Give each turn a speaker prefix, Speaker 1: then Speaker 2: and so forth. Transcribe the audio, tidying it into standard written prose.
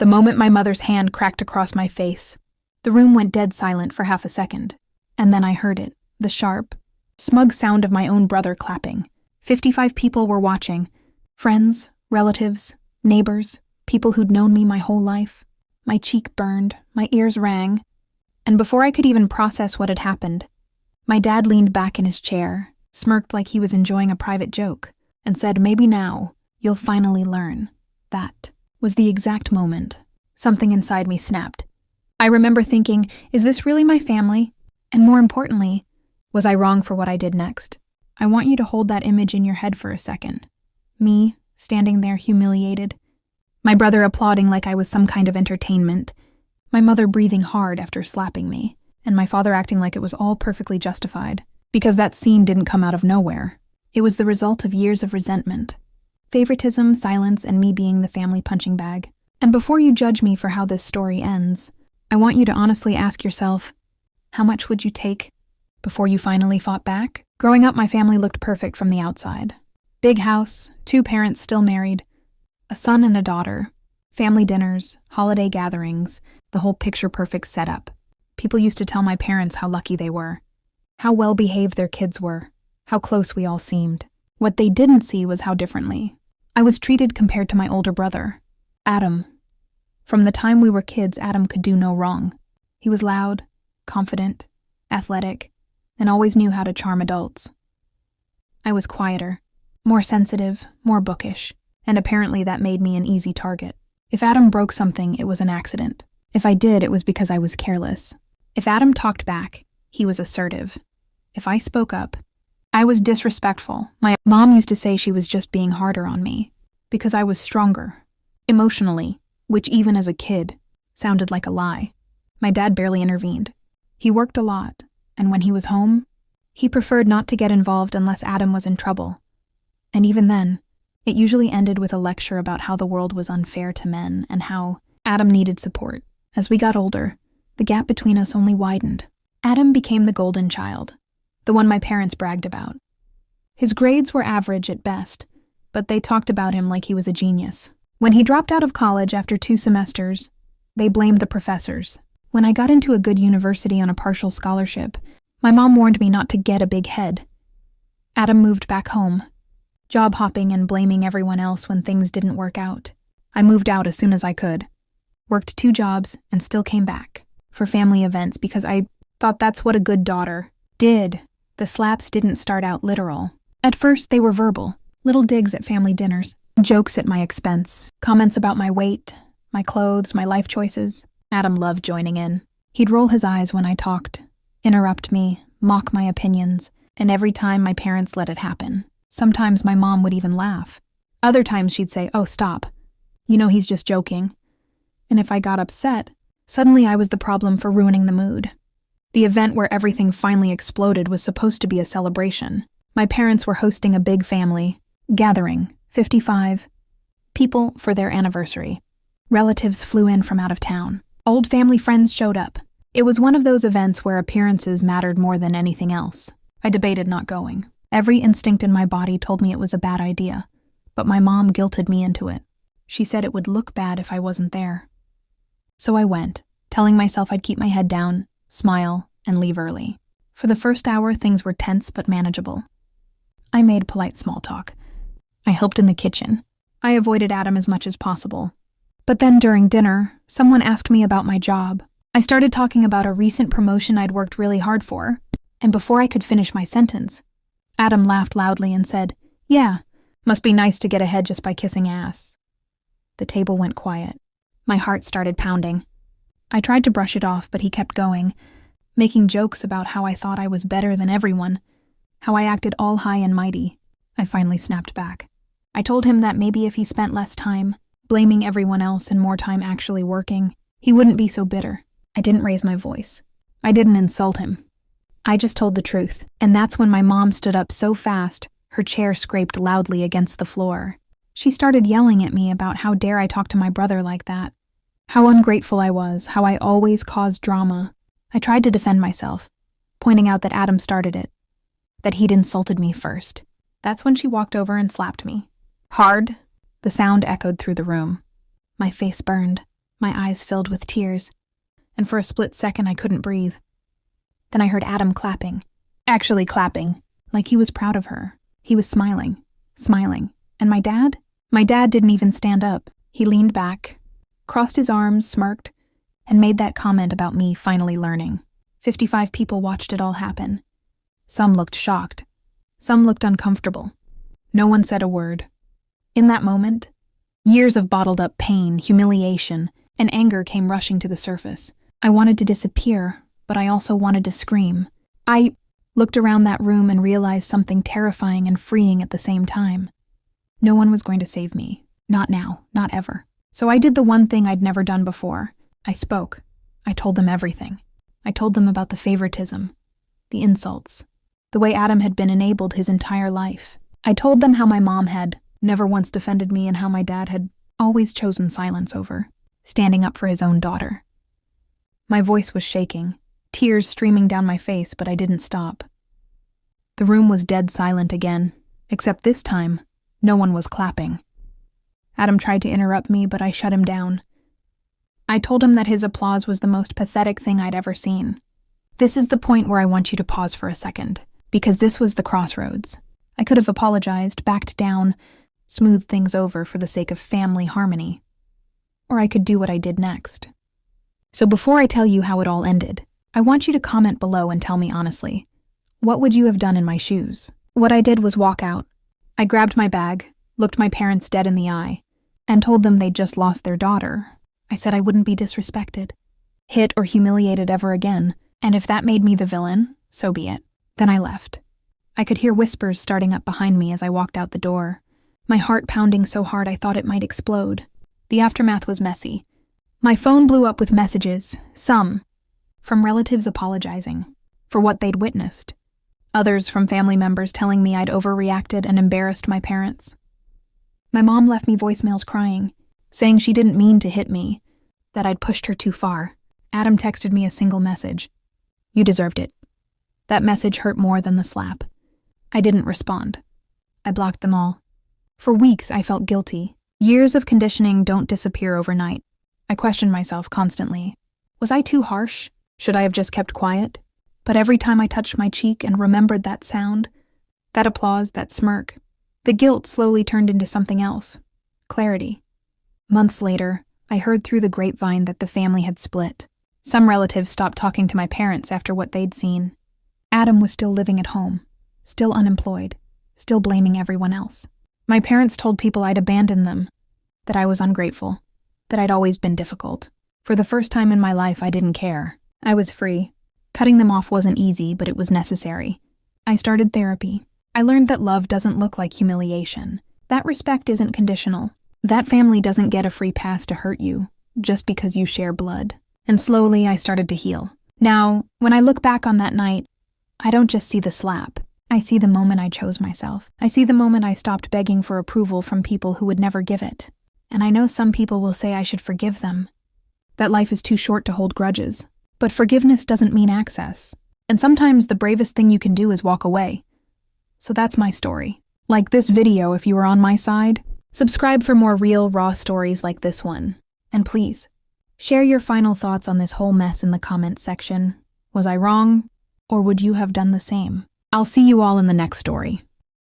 Speaker 1: The moment my mother's hand cracked across my face, the room went dead silent for half a second. And then I heard it, the sharp, smug sound of my own brother clapping. 55 people were watching. Friends, relatives, neighbors, people who'd known me my whole life. My cheek burned, my ears rang, and before I could even process what had happened, my dad leaned back in his chair, smirked like he was enjoying a private joke, and said, "Maybe now, you'll finally learn." That was the exact moment. Something inside me snapped. I remember thinking, is this really my family? And more importantly, was I wrong for what I did next? I want you to hold that image in your head for a second. Me, standing there humiliated. My brother applauding like I was some kind of entertainment. My mother breathing hard after slapping me. And my father acting like it was all perfectly justified. Because that scene didn't come out of nowhere. It was the result of years of resentment. Favoritism, silence, and me being the family punching bag. And before you judge me for how this story ends, I want you to honestly ask yourself, how much would you take before you finally fought back? Growing up, my family looked perfect from the outside. Big house, 2 parents still married, a son and a daughter, family dinners, holiday gatherings, the whole picture-perfect setup. People used to tell my parents how lucky they were, how well-behaved their kids were, how close we all seemed. What they didn't see was how differently I was treated compared to my older brother, Adam. From the time we were kids, Adam could do no wrong. He was loud, confident, athletic, and always knew how to charm adults. I was quieter, more sensitive, more bookish, and apparently that made me an easy target. If Adam broke something, it was an accident. If I did, it was because I was careless. If Adam talked back, he was assertive. If I spoke up, I was disrespectful. My mom used to say she was just being harder on me because I was stronger, emotionally, which even as a kid sounded like a lie. My dad barely intervened. He worked a lot, and when he was home, he preferred not to get involved unless Adam was in trouble. And even then, it usually ended with a lecture about how the world was unfair to men and how Adam needed support. As we got older, the gap between us only widened. Adam became the golden child, the one my parents bragged about. His grades were average at best, but they talked about him like he was a genius. When he dropped out of college after 2 semesters, they blamed the professors. When I got into a good university on a partial scholarship, my mom warned me not to get a big head. Adam moved back home, job hopping and blaming everyone else when things didn't work out. I moved out as soon as I could, worked 2 jobs, and still came back for family events because I thought that's what a good daughter did. The slaps didn't start out literal. At first, they were verbal, little digs at family dinners, jokes at my expense, comments about my weight, my clothes, my life choices. Adam loved joining in. He'd roll his eyes when I talked, interrupt me, mock my opinions, and every time my parents let it happen. Sometimes my mom would even laugh. Other times she'd say, "Oh, stop. You know he's just joking." And if I got upset, suddenly I was the problem for ruining the mood. The event where everything finally exploded was supposed to be a celebration. My parents were hosting a big family gathering, 55 people for their anniversary. Relatives flew in from out of town. Old family friends showed up. It was one of those events where appearances mattered more than anything else. I debated not going. Every instinct in my body told me it was a bad idea, but my mom guilted me into it. She said it would look bad if I wasn't there. So I went, telling myself I'd keep my head down, smile, and leave early. For the first hour, things were tense but manageable. I made polite small talk. I helped in the kitchen. I avoided Adam as much as possible. But then during dinner, someone asked me about my job. I started talking about a recent promotion I'd worked really hard for, and before I could finish my sentence, Adam laughed loudly and said, "Yeah, must be nice to get ahead just by kissing ass." The table went quiet. My heart started pounding. I tried to brush it off, but he kept going, making jokes about how I thought I was better than everyone, how I acted all high and mighty. I finally snapped back. I told him that maybe if he spent less time blaming everyone else and more time actually working, he wouldn't be so bitter. I didn't raise my voice. I didn't insult him. I just told the truth, and that's when my mom stood up so fast, her chair scraped loudly against the floor. She started yelling at me about how dare I talk to my brother like that, how ungrateful I was, how I always caused drama. I tried to defend myself, pointing out that Adam started it, that he'd insulted me first. That's when she walked over and slapped me. Hard. The sound echoed through the room. My face burned. My eyes filled with tears, and for a split second I couldn't breathe. Then I heard Adam clapping. Actually clapping, like he was proud of her. He was smiling. And my dad? My dad didn't even stand up. He leaned back, crossed his arms, smirked, and made that comment about me finally learning. 55 people watched it all happen. Some looked shocked. Some looked uncomfortable. No one said a word. In that moment, years of bottled-up pain, humiliation, and anger came rushing to the surface. I wanted to disappear, but I also wanted to scream. I looked around that room and realized something terrifying and freeing at the same time. No one was going to save me. Not now, not ever. So I did the one thing I'd never done before. I spoke. I told them everything. I told them about the favoritism, the insults, the way Adam had been enabled his entire life. I told them how my mom had never once defended me and how my dad had always chosen silence over standing up for his own daughter. My voice was shaking, tears streaming down my face, but I didn't stop. The room was dead silent again, except this time, no one was clapping. Adam tried to interrupt me, but I shut him down. I told him that his applause was the most pathetic thing I'd ever seen. This is the point where I want you to pause for a second, because this was the crossroads. I could have apologized, backed down, smoothed things over for the sake of family harmony. Or I could do what I did next. So before I tell you how it all ended, I want you to comment below and tell me honestly. What would you have done in my shoes? What I did was walk out. I grabbed my bag, looked my parents dead in the eye, and told them they'd just lost their daughter. I said I wouldn't be disrespected, hit or humiliated ever again, and if that made me the villain, so be it. Then I left. I could hear whispers starting up behind me as I walked out the door, my heart pounding so hard I thought it might explode. The aftermath was messy. My phone blew up with messages, some from relatives apologizing for what they'd witnessed, others from family members telling me I'd overreacted and embarrassed my parents. My mom left me voicemails crying, saying she didn't mean to hit me, that I'd pushed her too far. Adam texted me a single message. You deserved it. That message hurt more than the slap. I didn't respond. I blocked them all. For weeks, I felt guilty. Years of conditioning don't disappear overnight. I questioned myself constantly. Was I too harsh? Should I have just kept quiet? But every time I touched my cheek and remembered that sound, that applause, that smirk, the guilt slowly turned into something else. Clarity. Months later, I heard through the grapevine that the family had split. Some relatives stopped talking to my parents after what they'd seen. Adam was still living at home, still unemployed, still blaming everyone else. My parents told people I'd abandoned them, that I was ungrateful, that I'd always been difficult. For the first time in my life, I didn't care. I was free. Cutting them off wasn't easy, but it was necessary. I started therapy. I learned that love doesn't look like humiliation. That respect isn't conditional. That family doesn't get a free pass to hurt you, just because you share blood. And slowly, I started to heal. Now, when I look back on that night, I don't just see the slap. I see the moment I chose myself. I see the moment I stopped begging for approval from people who would never give it. And I know some people will say I should forgive them, that life is too short to hold grudges. But forgiveness doesn't mean access. And sometimes the bravest thing you can do is walk away. So that's my story. Like this video if you were on my side. Subscribe for more real, raw stories like this one. And please, share your final thoughts on this whole mess in the comments section. Was I wrong? Or would you have done the same? I'll see you all in the next story.